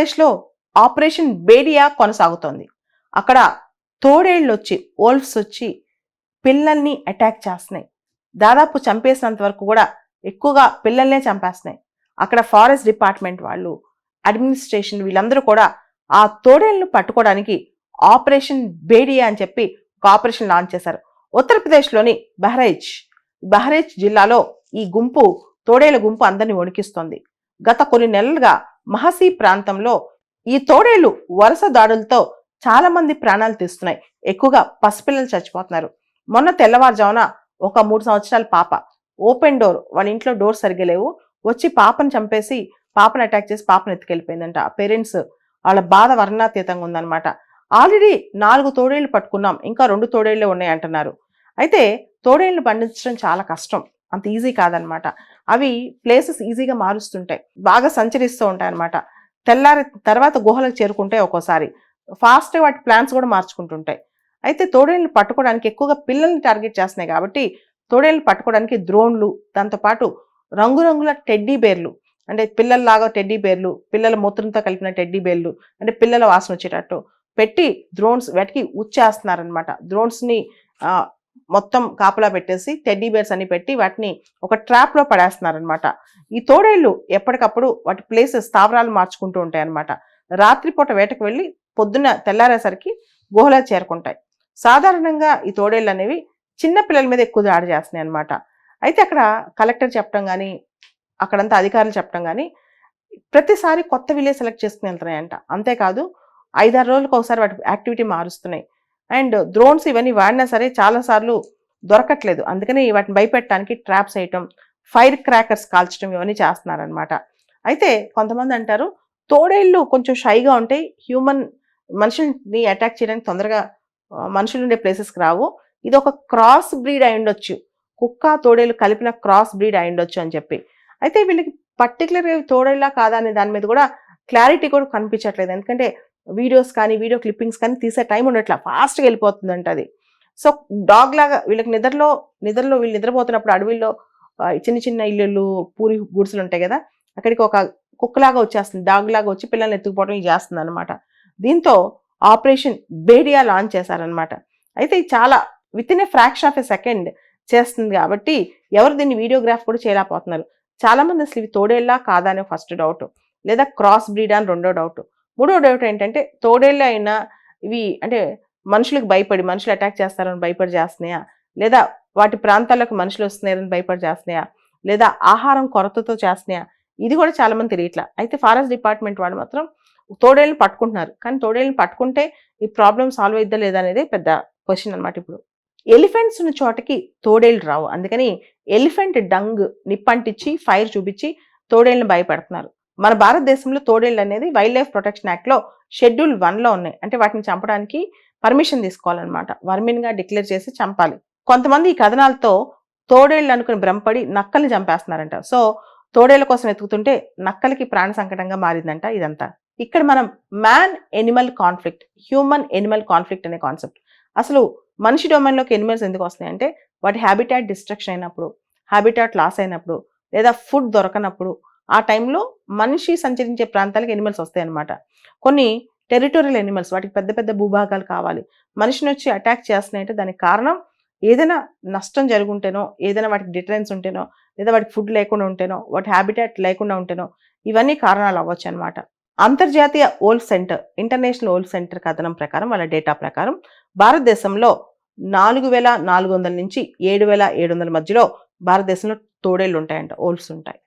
ఉత్తరప్రదేశ్లో ఆపరేషన్ బేడియా కొనసాగుతోంది. అక్కడ తోడేళ్ళు వచ్చి వోల్ఫ్స్ వచ్చి పిల్లల్ని అటాక్ చేస్తున్నాయి. దాదాపు చంపేసినంత వరకు కూడా ఎక్కువగా పిల్లల్నే చంపేస్తున్నాయి. అక్కడ ఫారెస్ట్ డిపార్ట్మెంట్ వాళ్ళు, అడ్మినిస్ట్రేషన్ వీళ్ళందరూ కూడా ఆ తోడేళ్లను పట్టుకోవడానికి ఆపరేషన్ బేడియా అని చెప్పి ఒక ఆపరేషన్ లాంచ్ చేశారు. ఉత్తరప్రదేశ్లోని బహ్రైచ్ జిల్లాలో ఈ తోడేళ్ల గుంపు అందరినీ వణికిస్తోంది. గత కొన్ని నెలలుగా మహసీ ప్రాంతంలో ఈ తోడేళ్లు వరుస దాడులతో చాలా మంది ప్రాణాలు తీస్తున్నాయి. ఎక్కువగా పసిపిల్లలు చచ్చిపోతున్నారు. మొన్న తెల్లవారుజామున ఒక 3 సంవత్సరాల పాప ఓపెన్ డోర్, వాళ్ళ ఇంట్లో డోర్ సరిగ్గా లేవు, వచ్చి పాపను చంపేసి పాపను అటాక్ చేసి పాపను ఎత్తుకెళ్ళిపోయిందంట. పేరెంట్స్ వాళ్ళ బాధ వర్ణాతీతంగా ఉందన్నమాట. ఆల్రెడీ 4 తోడేళ్లు పట్టుకున్నాం, ఇంకా 2 తోడేళ్లే ఉన్నాయి అంటున్నారు. అయితే తోడేళ్లు బంధించడం చాలా కష్టం, అంత ఈజీ కాదనమాట. అవి ప్లేసెస్ ఈజీగా మారుస్తుంటాయి, బాగా సంచరిస్తూ ఉంటాయి అనమాట. తెల్లారి తర్వాత గుహలకు చేరుకుంటాయి. ఒక్కోసారి ఫాస్ట్గా వాటి ప్లాన్స్ కూడా మార్చుకుంటుంటాయి. అయితే తోడేళ్ళని పట్టుకోవడానికి ఎక్కువగా పిల్లల్ని టార్గెట్ చేస్తున్నాయి కాబట్టి తోడేళ్ళని పట్టుకోవడానికి ద్రోణులు, దాంతోపాటు రంగురంగుల టెడ్డీ బేర్లు, అంటే పిల్లల్లాగా టెడ్డీ బేర్లు, పిల్లల మూత్రంతో కలిపిన టెడ్డీ బేర్లు, అంటే పిల్లల వాసన వచ్చేటట్టు పెట్టి డ్రోన్స్ వాటికి ఉచ్చేస్తున్నారనమాట. డ్రోన్స్ని మొత్తం కాపలా పెట్టేసి టెడ్డీ బేర్స్ అని పెట్టి వాటిని ఒక ట్రాప్లో పడేస్తున్నారనమాట. ఈ తోడేళ్ళు ఎప్పటికప్పుడు వాటి ప్లేసెస్ స్థావరాలు మార్చుకుంటూ ఉంటాయి అనమాట. రాత్రిపూట వేటకు వెళ్ళి పొద్దున్న తెల్లారేసరికి గుహలో చేరుకుంటాయి. సాధారణంగా ఈ తోడేళ్ళు అనేవి చిన్న పిల్లల మీద ఎక్కువ దాడి చేస్తున్నాయి అనమాట. అయితే అక్కడ కలెక్టర్ చెప్పడం కానీ, అక్కడంతా అధికారులు చెప్పడం కానీ, ప్రతిసారి కొత్త విలేజ్ సెలెక్ట్ చేసుకుని వెళ్తున్నాయంట. అంతేకాదు 5-6 రోజులకు ఒకసారి వాటి యాక్టివిటీ మారుస్తున్నాయి. అండ్ డ్రోన్స్ ఇవన్నీ వాడినా సరే చాలాసార్లు దొరకట్లేదు. అందుకని వాటిని భయపెట్టడానికి ట్రాప్స్ వేయటం, ఫైర్ క్రాకర్స్ కాల్చడం ఇవన్నీ చేస్తున్నారనమాట. అయితే కొంతమంది అంటారు తోడేళ్ళు కొంచెం షైగా ఉంటాయి, మనుషుల్ని అటాక్ చేయడానికి తొందరగా మనుషులు ఉండే ప్లేసెస్కి రావు, ఇది ఒక క్రాస్ బ్రీడ్ అయి ఉండొచ్చు, కుక్క తోడేళ్ళు కలిపిన క్రాస్ బ్రీడ్ అయి ఉండొచ్చు అని చెప్పి. అయితే వీళ్ళకి పర్టికులర్గా తోడేళ్ళ కాదా అనే దాని మీద కూడా క్లారిటీ కూడా కనిపించట్లేదు. ఎందుకంటే వీడియోస్ కానీ వీడియో క్లిప్పింగ్స్ కానీ తీసే టైం ఉండట్లా, ఫాస్ట్గా వెళ్ళిపోతుందంట అది. సో డాగ్ లాగా వీళ్ళకి నిద్రలో వీళ్ళు నిద్రపోతున్నప్పుడు అడవిలో చిన్న చిన్న ఇల్లు, పూరి గుడిసెలు ఉంటాయి కదా, అక్కడికి ఒక కుక్కలాగా వచ్చేస్తుంది, డాగ్ లాగా వచ్చి పిల్లల్ని ఎత్తుకుపోవడం ఇది చేస్తుంది అనమాట. దీంతో ఆపరేషన్ బేడియా లాంచ్ చేశారనమాట. అయితే చాలా with in a fraction of a second చేస్తుంది కాబట్టి ఎవరు దీన్ని వీడియోగ్రాఫ్ కూడా చేయలేకపోతున్నారు. చాలామంది అసలు ఇవి తోడేళ్ళా కాదా అనే ఫస్ట్ డౌట్, లేదా క్రాస్ బ్రీడ్ అని రెండో డౌట్. మూడో డౌట్ ఏంటంటే తోడేళ్ళు అయినా ఇవి అంటే మనుషులకు భయపడి, మనుషులు అటాక్ చేస్తారని భయపడి చేస్తున్నాయా, లేదా వాటి ప్రాంతాలకు మనుషులు వస్తున్నారని భయపడి చేస్తున్నాయా, లేదా ఆహారం కొరతతో చేస్తున్నాయా, ఇది కూడా చాలా మంది తెలియట్లా. అయితే ఫారెస్ట్ డిపార్ట్మెంట్ వాళ్ళు మాత్రం తోడేళ్ళని పట్టుకుంటున్నారు. కానీ తోడేళ్ళని పట్టుకుంటే ఈ ప్రాబ్లం సాల్వ్ అయిద్దా లేదా అనేది పెద్ద క్వశ్చన్ అనమాట. ఇప్పుడు ఎలిఫెంట్స్ ఉన్న చోటకి తోడేళ్ళు రావు, అందుకని ఎలిఫెంట్ డంగ్ నిప్పంటించి ఫైర్ చూపించి తోడేళ్ళని భయపెడుతున్నారు. మన భారతదేశంలో తోడేళ్ళు అనేది వైల్డ్ లైఫ్ ప్రొటెక్షన్ యాక్ట్లో షెడ్యూల్ 1లో ఉన్నాయి. అంటే వాటిని చంపడానికి పర్మిషన్ తీసుకోవాలన్నమాట, వర్మిన్గా డిక్లేర్ చేసి చంపాలి. కొంతమంది ఈ కథనాలతో తోడేళ్ళు అనుకుని భ్రమపడి నక్కల్ని చంపేస్తున్నారంట. సో తోడేళ్ల కోసం వెతుకుతుంటే నక్కలకి ప్రాణ సంకటంగా మారిందంట ఇదంతా. ఇక్కడ మనం హ్యూమన్ ఎనిమల్ కాన్ఫ్లిక్ట్ అనే కాన్సెప్ట్, అసలు మనిషి డొమైన్లోకి ఎనిమల్స్ ఎందుకు వస్తున్నాయంటే వాటి హ్యాబిటాట్ డిస్ట్రక్షన్ అయినప్పుడు, హ్యాబిటాట్ లాస్ అయినప్పుడు, లేదా ఫుడ్ దొరకనప్పుడు ఆ టైంలో మనిషి సంచరించే ప్రాంతాలకు ఎనిమల్స్ వస్తాయి అన్నమాట. కొన్ని టెరిటోరియల్ ఎనిమల్స్, వాటికి పెద్ద పెద్ద భూభాగాలు కావాలి, మనిషిని వచ్చి అటాక్ చేస్తున్నాయంటే దానికి కారణం ఏదైనా నష్టం జరుగుంటేనో, ఏదైనా వాటికి డిటరెన్స్ ఉంటేనో, లేదా వాటికి ఫుడ్ లేకుండా ఉంటేనో, వాటి హ్యాబిటాట్ లేకుండా ఉంటేనో, ఇవన్నీ కారణాలు అవ్వచ్చు అనమాట. అంతర్జాతీయ wolf centre, international wolf centre కథనం ప్రకారం, వాళ్ళ డేటా ప్రకారం భారతదేశంలో 4400 నుంచి 7700 మధ్యలో భారతదేశంలో తోడేళ్ళు ఉంటాయంట, వోల్ఫ్స్ ఉంటాయి.